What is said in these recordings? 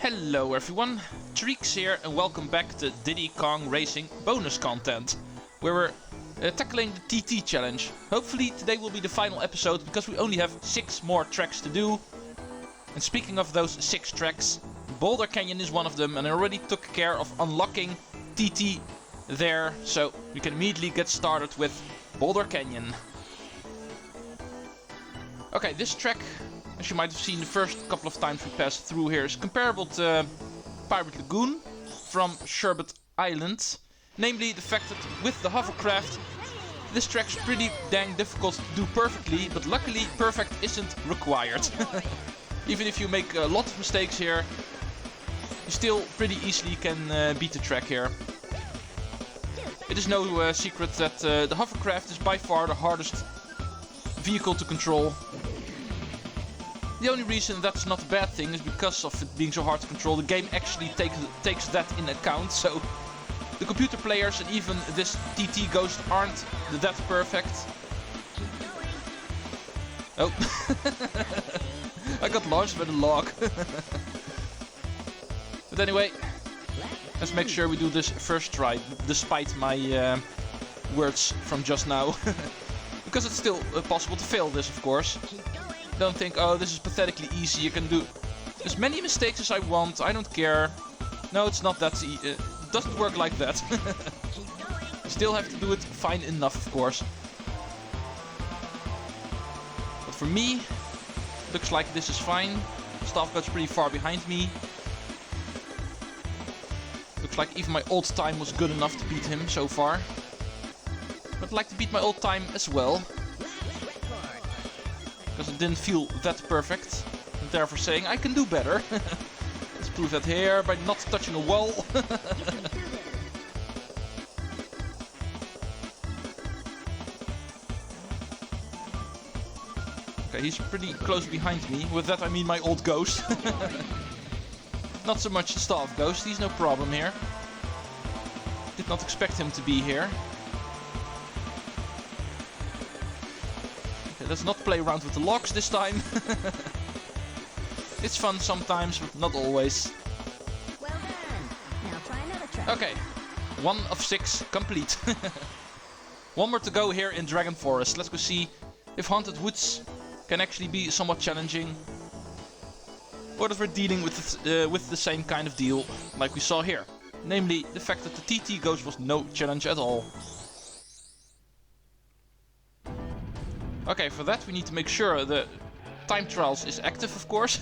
Hello everyone, Treecks here and welcome back to Diddy Kong Racing bonus content, where we're tackling the TT challenge. Hopefully today will be the final episode because we only have 6 more tracks to do. And speaking of those 6 tracks, Boulder Canyon is one of them, and I already took care of unlocking TT there, so we can immediately get started with Boulder Canyon. Okay, this track, as you might have seen the first couple of times we passed through here, is comparable to Pirate Lagoon from Sherbet Island. Namely the fact that with the hovercraft, this track's pretty dang difficult to do perfectly, but luckily perfect isn't required. Even if you make a lot of mistakes here, you still pretty easily can beat the track here. It is no secret that the hovercraft is by far the hardest vehicle to control. The only reason that's not a bad thing is because of it being so hard to control, the game actually takes that in account, so the computer players and even this TT Ghost aren't that perfect. Oh, I got launched by the log. But anyway, let's make sure we do this first try, despite my words from just now. Because it's still possible to fail this, of course. Don't think, oh, this is pathetically easy, you can do as many mistakes as I want, I don't care. No, it's not that easy. It doesn't work like that. You still have to do it fine enough, of course. But for me, looks like this is fine. Staff God's pretty far behind me. Looks like even my old time was good enough to beat him so far. But I'd like to beat my old time as well. Because it didn't feel that perfect. And therefore saying I can do better. Let's prove that here by not touching a wall. Okay, he's pretty close behind me. With that I mean my old ghost. Not so much the Staff Ghost, he's no problem here. Did not expect him to be here. Let's not play around with the logs this time. It's fun sometimes, but not always. Well done. Now try another track. Okay, 1 of 6 complete. 1 more to go here in Dragon Forest. Let's go see if Haunted Woods can actually be somewhat challenging, or that we're dealing with the same kind of deal like we saw here. Namely, the fact that the TT Ghost was no challenge at all. Okay, for that we need to make sure the time trials is active, of course.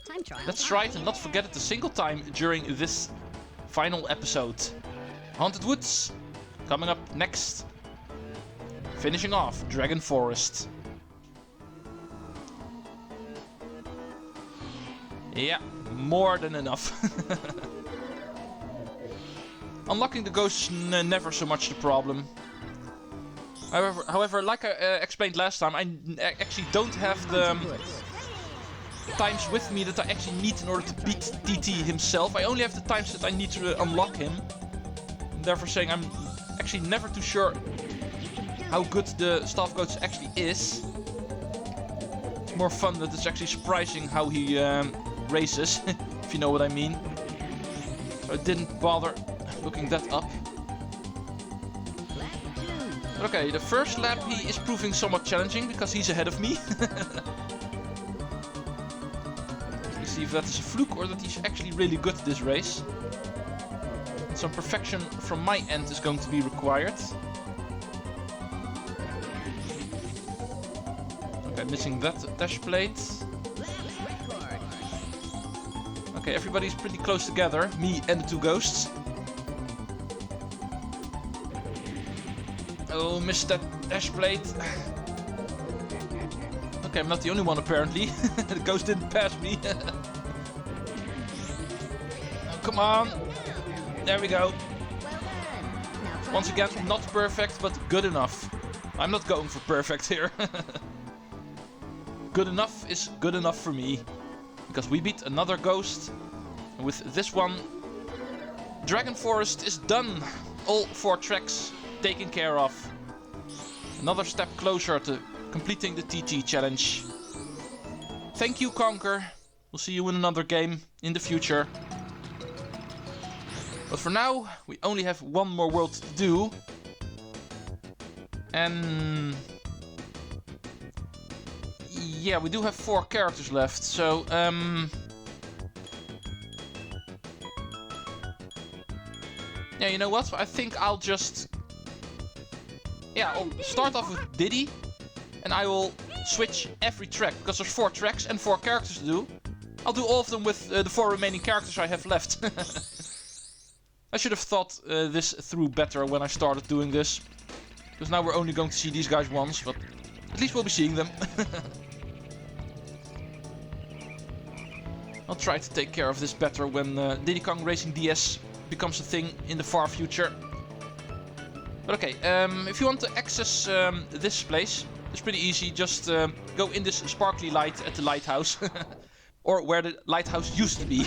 Time trial. Let's try it and not forget it a single time during this final episode. Haunted Woods, coming up next. Finishing off Dragon Forest. Yeah, more than enough. Unlocking the ghosts is never so much the problem. However, like I explained last time, I actually don't have the times with me that I actually need in order to beat TT himself. I only have the times that I need to unlock him. And therefore saying I'm actually never too sure how good the Staff Ghost actually is. It's more fun that it's actually surprising how he races, if you know what I mean. So I didn't bother looking that up. Okay, the first lap he is proving somewhat challenging because he's ahead of me. Let's see if that is a fluke or that he's actually really good at this race. Some perfection from my end is going to be required. Okay, missing that dash plate. Okay, everybody's pretty close together, me and the 2 ghosts. Oh, missed that dash plate. Okay, I'm not the only one apparently. The ghost didn't pass me. Oh, come on. There we go. Once again, not perfect, but good enough. I'm not going for perfect here. Good enough is good enough for me. Because we beat another ghost. And with this one, Dragon Forest is done. All 4 tracks taken care of. Another step closer to completing the TT challenge. Thank you, Conker. We'll see you in another game in the future. But for now, we only have one more world to do. And... yeah, we do have 4 characters left, so... yeah, you know what? I think I'll just... yeah, I'll start off with Diddy. And I will switch every track, because there's 4 tracks and 4 characters to do. I'll do all of them with the 4 remaining characters I have left. I should have thought this through better when I started doing this. Because now we're only going to see these guys once, but at least we'll be seeing them. I'll try to take care of this better when Diddy Kong Racing DS becomes a thing in the far future. But okay, if you want to access this place, it's pretty easy. Just go in this sparkly light at the lighthouse. Or where the lighthouse used to be.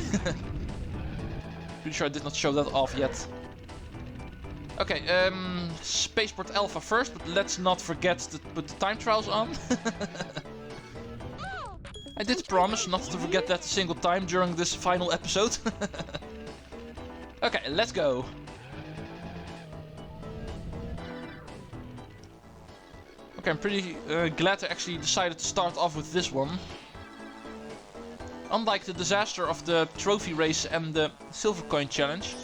Pretty sure I did not show that off yet. Okay, Spaceport Alpha first, but let's not forget to put the time trials on. I did promise not to forget that a single time during this final episode. Okay, let's go. Okay, I'm pretty glad I actually decided to start off with this one. Unlike the disaster of the trophy race and the silver coin challenge,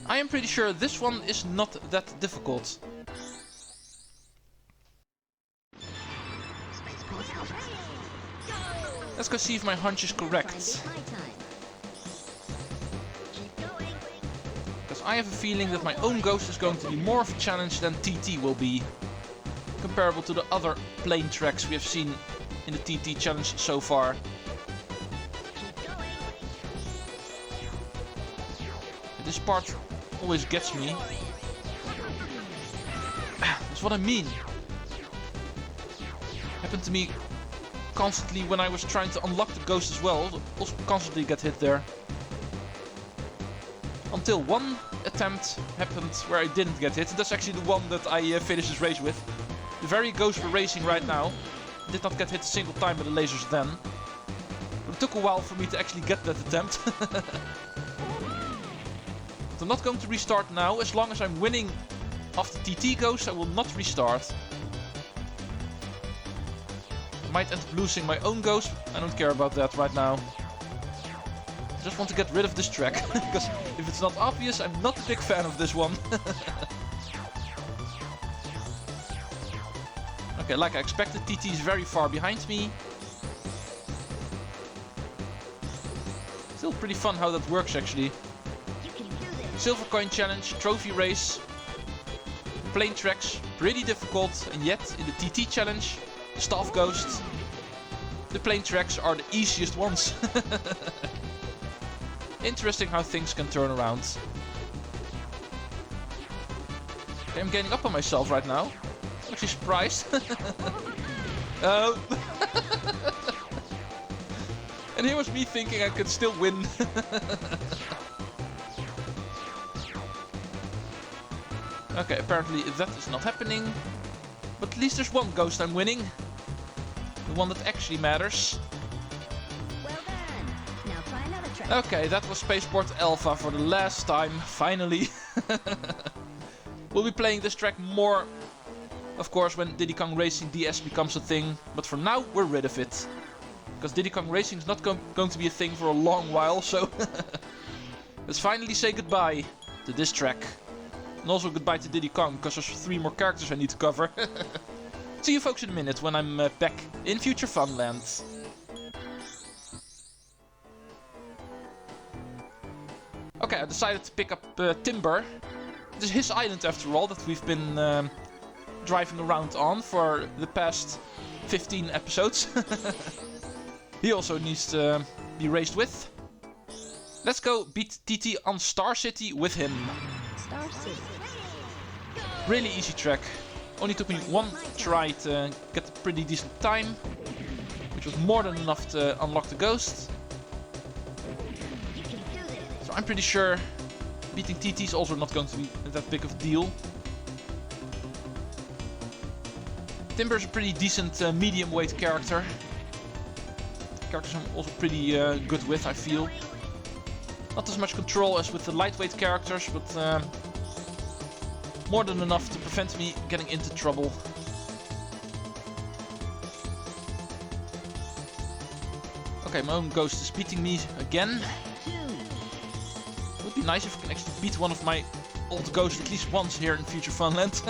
I am pretty sure this one is not that difficult. Let's go see if my hunch is correct. Because I have a feeling that my own ghost is going to be more of a challenge than TT will be. Comparable to the other plane tracks we have seen in the TT challenge so far. This part always gets me. That's what I mean. Happened to me constantly when I was trying to unlock the ghost as well. Also constantly get hit there. Until one attempt happened where I didn't get hit. That's actually the one that I finished this race with. The very ghost we're racing right now. Did not get hit a single time by the lasers then. But it took a while for me to actually get that attempt. I'm not going to restart now. As long as I'm winning off the TT ghost, I will not restart. I might end up losing my own ghost. I don't care about that right now. I just want to get rid of this track. Because if it's not obvious, I'm not a big fan of this one. Okay, like I expected, TT is very far behind me. Still pretty fun how that works actually. Silver coin challenge, trophy race, plane tracks, pretty difficult, and yet in the TT challenge, the staff ghost, the plane tracks are the easiest ones. Interesting how things can turn around. Okay, I'm getting up on myself right now. I'm actually surprised. Oh. And here was me thinking I could still win. Okay, apparently that is not happening. But at least there's one ghost I'm winning. The one that actually matters. Well done. Now try another track. Okay, that was Spaceport Alpha for the last time, finally. We'll be playing this track more, of course, when Diddy Kong Racing DS becomes a thing. But for now, we're rid of it. Because Diddy Kong Racing is not going to be a thing for a long while, so... Let's finally say goodbye to this track. And also goodbye to Diddy Kong, because there's 3 more characters I need to cover. See you folks in a minute when I'm back in Future Funland. Okay, I decided to pick up Timber. It is his island after all that we've been driving around on for the past 15 episodes. He also needs to be raced with. Let's go beat TT on Star City with him. Star City. Really easy track. Only took me 1 try to get a pretty decent time, which was more than enough to unlock the ghost. So I'm pretty sure beating TT is also not going to be that big of a deal. Timber's a pretty decent medium weight character. characters I'm also pretty good with, I feel. Not as much control as with the lightweight characters, but more than enough to prevent me getting into trouble. Okay, my own ghost is beating me again. It would be nice if I can actually beat one of my old ghosts at least once here in Future Funland.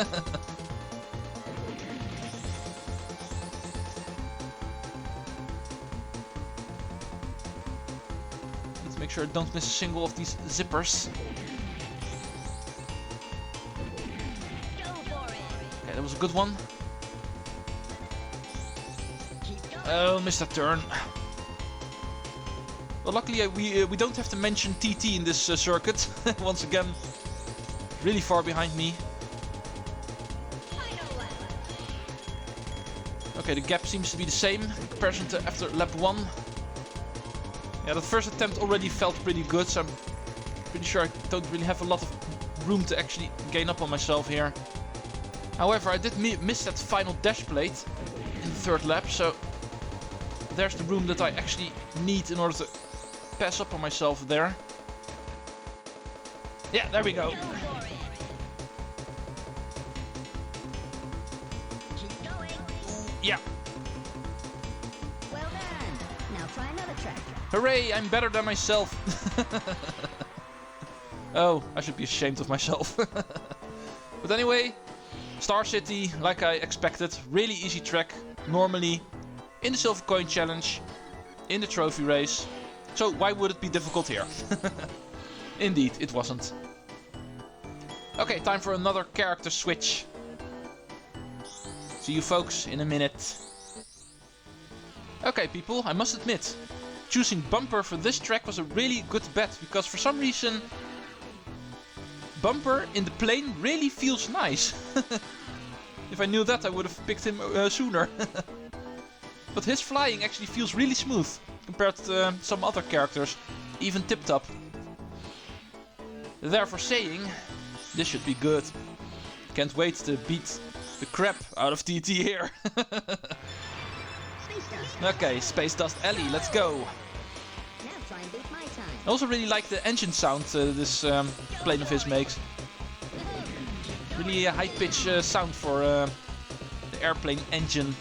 Let's make sure I don't miss a single of these zippers. Okay, that was a good one. Oh, missed that turn. Well, luckily we don't have to mention TT in this circuit. Once again, really far behind me. Okay, the gap seems to be the same in comparison to after lap 1. Yeah, that first attempt already felt pretty good, so I'm pretty sure I don't really have a lot of room to actually gain up on myself here. However, I did miss that final dash plate in the third lap, so there's the room that I actually need in order to pass up on myself there. Yeah, there we go. Yeah. Well done. Now try another track. Hooray, I'm better than myself. Oh, I should be ashamed of myself. But anyway, Star City, like I expected, really easy track. Normally, in the Silver Coin Challenge, in the trophy race. So why would it be difficult here? Indeed, it wasn't. Okay, time for another character switch. See you folks in a minute. Okay people, I must admit, choosing Bumper for this track was a really good bet, because for some reason Bumper in the plane really feels nice. If I knew that, I would have picked him sooner. But his flying actually feels really smooth compared to some other characters, even Tip Top. Therefore saying, this should be good. Can't wait to beat the crap out of TT here. Okay, Spacedust Ellie, let's go. Now try and beat my time. I also really like the engine sound this plane of his makes. Really a high-pitched sound for the airplane engine.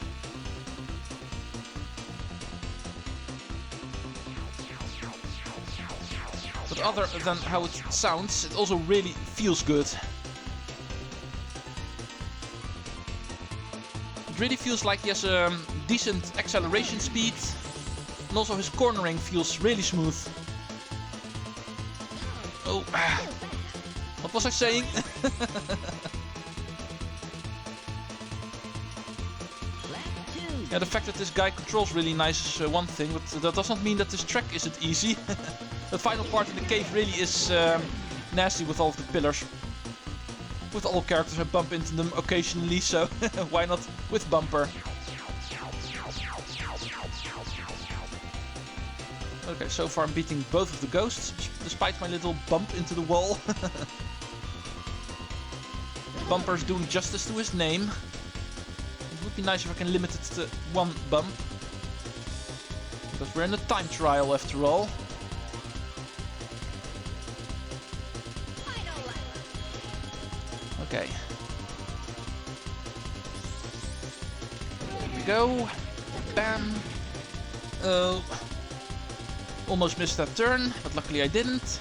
But other than how it sounds, it also really feels good. It really feels like he has a decent acceleration speed. And also his cornering feels really smooth. Oh, what was I saying? Yeah, the fact that this guy controls really nice is one thing, but that does not mean that this track isn't easy. The final part in the cave really is nasty with all of the pillars. With all characters I bump into them occasionally, so why not with Bumper? Okay, so far I'm beating both of the ghosts, despite my little bump into the wall. Bumper's doing justice to his name. It would be nice if I can limit it to one bump. Because we're in a time trial after all. Okay. Here we go. Bam. Oh. Almost missed that turn, but luckily I didn't.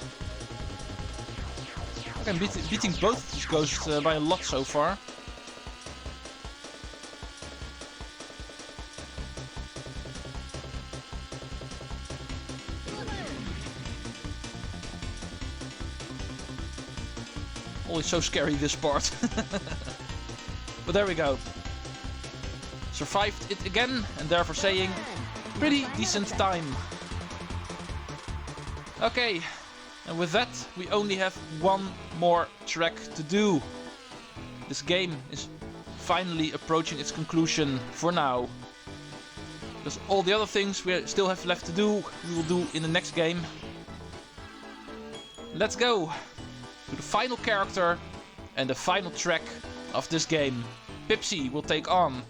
Okay, I'm beating both of these ghosts by a lot so far. Always so scary, this part. But there we go. Survived it again, and therefore saying, pretty decent time. Okay, and with that, we only have one more track to do. This game is finally approaching its conclusion for now. Because all the other things we still have left to do, we will do in the next game. Let's go to the final character and the final track of this game. Pipsy will take on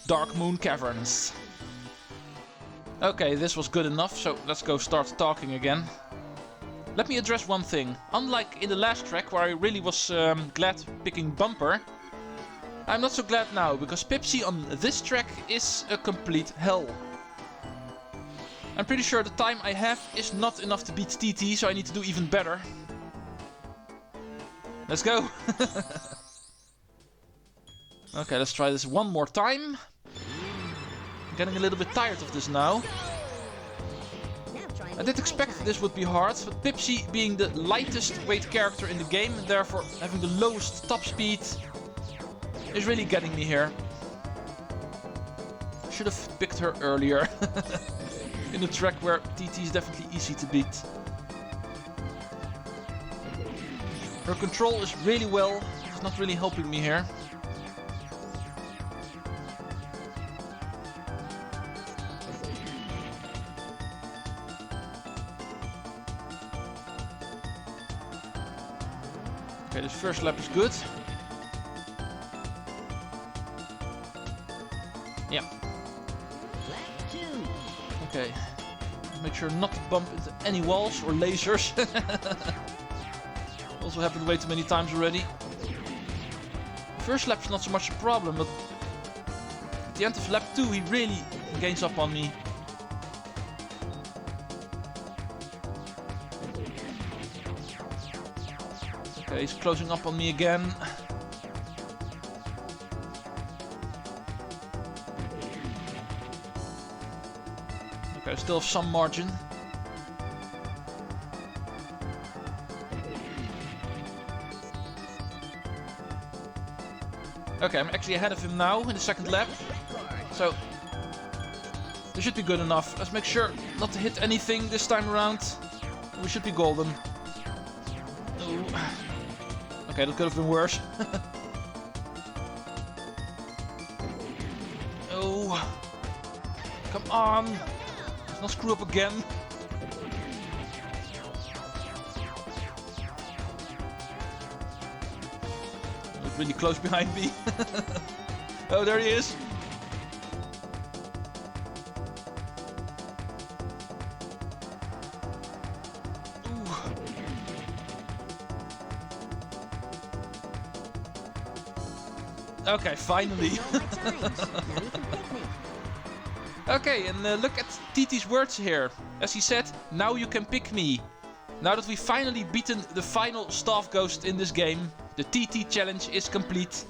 Darkmoon Caverns. Okay, this was good enough, so let's go start talking again. Let me address one thing. Unlike in the last track, where I really was glad picking Bumper, I'm not so glad now, because Pipsy on this track is a complete hell. I'm pretty sure the time I have is not enough to beat TT, so I need to do even better. Let's go! Okay, let's try this one more time. I'm getting a little bit tired of this now. I did expect this would be hard, but Pipsy being the lightest weight character in the game and therefore having the lowest top speed is really getting me here. I should have picked her earlier. In a track where TT is definitely easy to beat. Her control is really well, it's not really helping me here. Okay, this first lap is good. Yeah. Okay. Make sure not to bump into any walls or lasers. Also happened way too many times already. The first lap's not so much a problem, but at the end of lap 2 he really gains up on me. Okay, he's closing up on me again. Okay, I still have some margin. Okay, I'm actually ahead of him now in the second lap. So, this should be good enough. Let's make sure not to hit anything this time around. We should be golden. Ooh. Okay, that could have been worse. Oh. Come on. Let's not screw up again. Look really close behind me. Oh, there he is. Okay, finally. Okay, and look at TT's words here. As he said, now you can pick me. Now that we've finally beaten the final staff ghost in this game, the TT challenge is complete.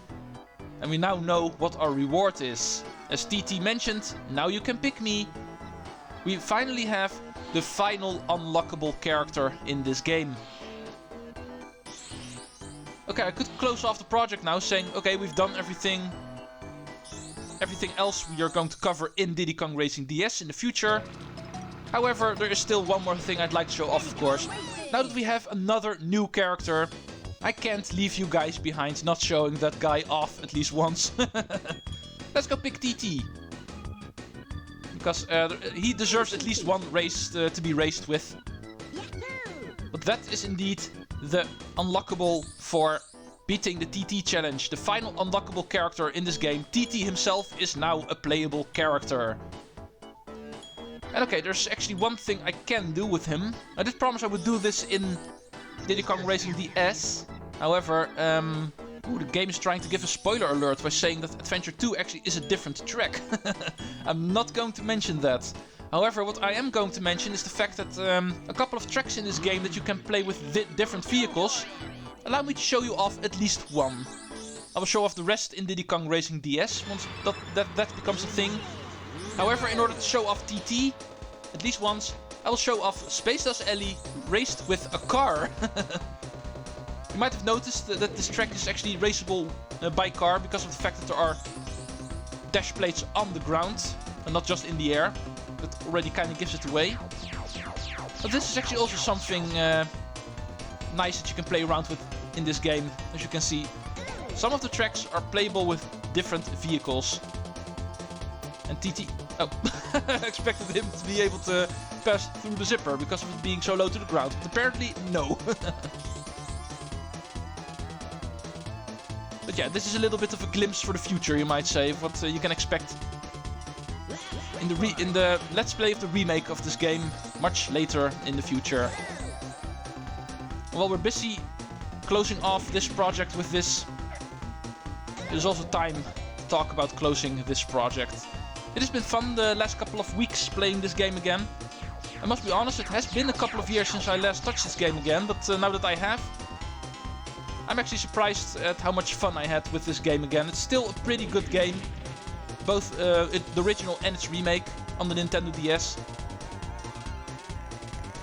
And we now know what our reward is. As TT mentioned, now you can pick me. We finally have the final unlockable character in this game. Okay, I could close off the project now saying, okay, we've done everything else we are going to cover in Diddy Kong Racing DS in the future. However, there is still one more thing I'd like to show off, of course. Now that we have another new character, I can't leave you guys behind not showing that guy off at least once. Let's go pick TT. Because he deserves at least one race to be raced with. But that is indeed the unlockable for beating the TT challenge. The final unlockable character in this game. TT himself is now a playable character. And okay, there's actually one thing I can do with him. I did promise I would do this in Diddy Kong Racing DS. However, the game is trying to give a spoiler alert by saying that Adventure 2 actually is a different track. I'm not going to mention that. However, what I am going to mention is the fact that a couple of tracks in this game that you can play with different vehicles. Allow me to show you off at least one. I will show off the rest in Diddy Kong Racing DS once that becomes a thing. However, in order to show off TT, at least once, I will show off Spacedust Ellie raced with a car. You might have noticed that this track is actually raceable by car because of the fact that there are dash plates on the ground and not just in the air. That already kind of gives it away. But this is actually also something nice that you can play around with in this game. As you can see, some of the tracks are playable with different vehicles. And TT... Oh, I expected him to be able to pass through the zipper because of it being so low to the ground. But apparently, no. But yeah, this is a little bit of a glimpse for the future, you might say, of what you can expect in the Let's Play of the remake of this game much later in the future. While we're busy closing off this project with this, it is also time to talk about closing this project. It has been fun the last couple of weeks playing this game again. I must be honest, it has been a couple of years since I last touched this game again, but now that I have, I'm actually surprised at how much fun I had with this game again. It's still a pretty good game, both the original and its remake on the Nintendo DS.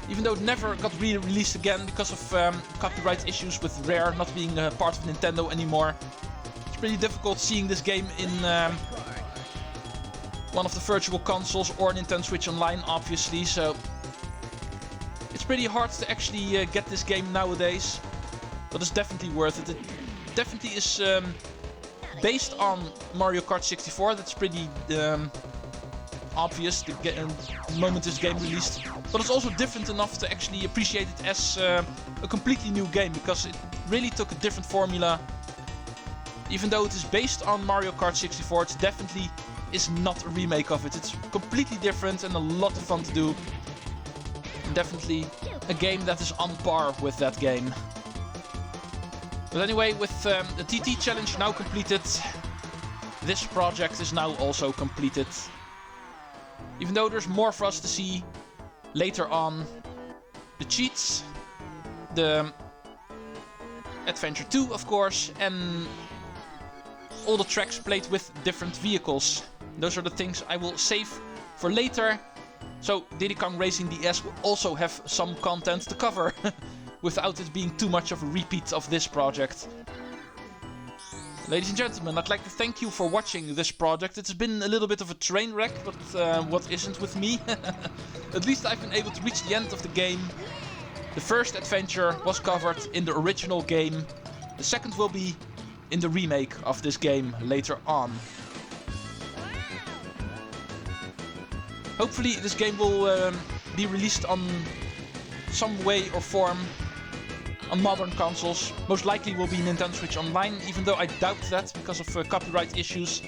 Even though it never got re-released again because of copyright issues with Rare not being part of Nintendo anymore. It's pretty difficult seeing this game in one of the virtual consoles or Nintendo Switch Online, obviously, so it's pretty hard to actually get this game nowadays, but it's definitely worth it. It definitely is based on Mario Kart 64, that's pretty obvious the moment this game released, but it's also different enough to actually appreciate it as a completely new game, because it really took a different formula. Even though it is based on Mario Kart 64, it's definitely is not a remake of it. It's completely different and a lot of fun to do. And definitely a game that is on par with that game. But anyway, with the TT challenge now completed, this project is now also completed. Even though there's more for us to see later on. The cheats, the Adventure 2 of course, and all the tracks played with different vehicles. Those are the things I will save for later. So Diddy Kong Racing DS will also have some content to cover without it being too much of a repeat of this project. Ladies and gentlemen, I'd like to thank you for watching this project. It's been a little bit of a train wreck, but what isn't with me? At least I've been able to reach the end of the game. The first adventure was covered in the original game. The second will be in the remake of this game later on. Hopefully this game will be released on some way or form on modern consoles. Most likely will be Nintendo Switch Online, even though I doubt that because of copyright issues.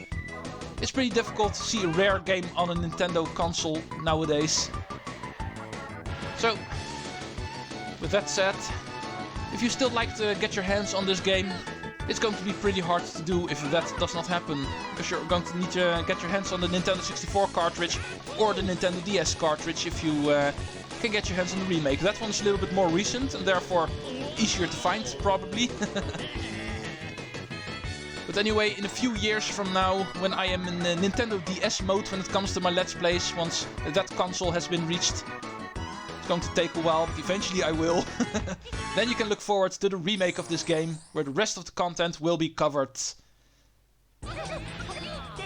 It's pretty difficult to see a Rare game on a Nintendo console nowadays. So, with that said, if you still like to get your hands on this game, it's going to be pretty hard to do if that does not happen, because you're going to need to get your hands on the Nintendo 64 cartridge or the Nintendo DS cartridge if you can get your hands on the remake. That one's a little bit more recent and therefore easier to find, probably. But anyway, in a few years from now, when I am in Nintendo DS mode when it comes to my Let's Plays, once that console has been reached, going to take a while, but eventually I will. Then you can look forward to the remake of this game, where the rest of the content will be covered.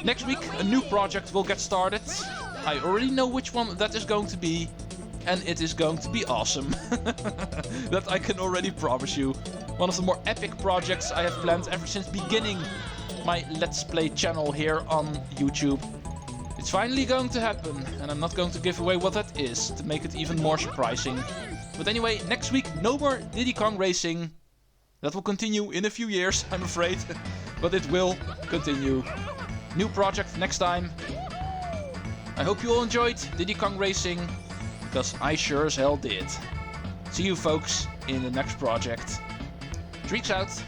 Next week, a new project will get started. I already know which one that is going to be, and it is going to be awesome. That I can already promise you. One of the more epic projects I have planned ever since beginning my Let's Play channel here on YouTube. It's finally going to happen, and I'm not going to give away what that is to make it even more surprising. But anyway, next week no more Diddy Kong Racing. That will continue in a few years, I'm afraid. But it will continue. New project next time. I hope you all enjoyed Diddy Kong Racing, because I sure as hell did. See you folks in the next project. Treecks out.